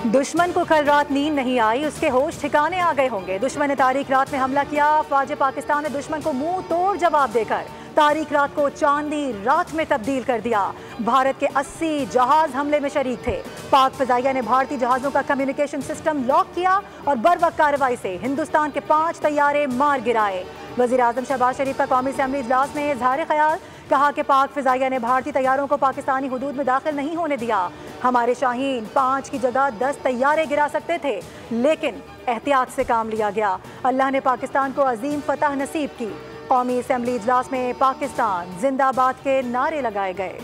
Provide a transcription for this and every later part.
दुश्मन को कल रात नींद नहीं आई, उसके होश ठिकाने आ गए होंगे। दुश्मन ने तारीख रात में हमला किया। अफवाज पाकिस्तान ने दुश्मन को मुंह तोड़ जवाब देकर तारीख रात को चांदी रात में तब्दील कर दिया। भारत के 80 जहाज हमले में शरीक थे। पाक फ़िज़ाइया ने भारतीय जहाज़ों का कम्युनिकेशन सिस्टम लॉक किया और बरवक्त कार्रवाई से हिंदुस्तान के 5 तैयारे मार गिराए। वज़ीर आज़म शहबाज शरीफ का कौमी असम्बली इजलास में इज़हार ख्याल, कहा कि पाक फ़िज़ाइया ने भारतीय तैयारों को पाकिस्तानी हुदूद में दाखिल नहीं होने दिया। हमारे शाहीन 5 की जगह 10 तैयारे गिरा सकते थे, लेकिन एहतियात से काम लिया गया। अल्लाह ने पाकिस्तान को अजीम फतह नसीब की। कौमी असम्बली इजलास में पाकिस्तान जिंदाबाद के नारे लगाए गए।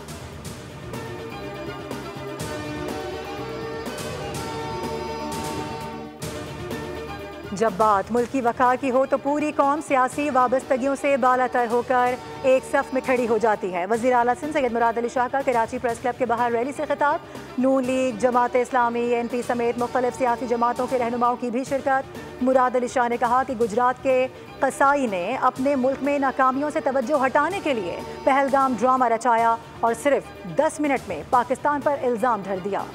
जब बात मुल्की वक़ार की हो तो पूरी कौम सियासी वाबस्तगियों से बालातर होकर एक सफ में खड़ी हो जाती है। वज़ीर आला सिंध सैयद मुराद अली शाह का कराची प्रेस क्लब के बाहर रैली से खिताब। नून लीग, जमात इस्लामी, NP समेत मुख्तलिफ सियासी जमातों के रहनुमाओं की भी शिरकत। मुराद अली शाह ने कहा कि गुजरात के कसाई ने अपने मुल्क में नाकामियों से तवज्जो हटाने के लिए पहलगाम ड्रामा रचाया और सिर्फ 10 मिनट में पाकिस्तान पर इल्ज़ाम धर दिया।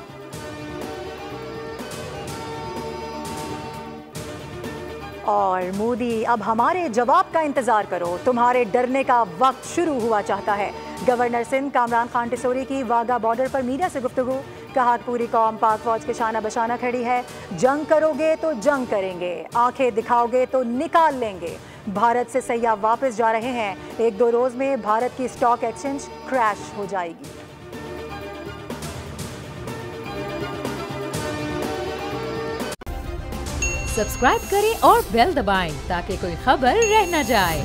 और मोदी, अब हमारे जवाब का इंतजार करो, तुम्हारे डरने का वक्त शुरू हुआ चाहता है। गवर्नर सिंध कामरान खान टिसोरी की वाघा बॉर्डर पर मीडिया से गुफ्तगू, कहा पूरी कौम पाक फौज के शाना बशाना खड़ी है। जंग करोगे तो जंग करेंगे, आंखें दिखाओगे तो निकाल लेंगे। भारत से सैयाह वापस जा रहे हैं, 1-2 रोज में भारत की स्टॉक एक्सचेंज क्रैश हो जाएगी। सब्सक्राइब करें और बेल दबाएं ताकि कोई खबर रह न जाए।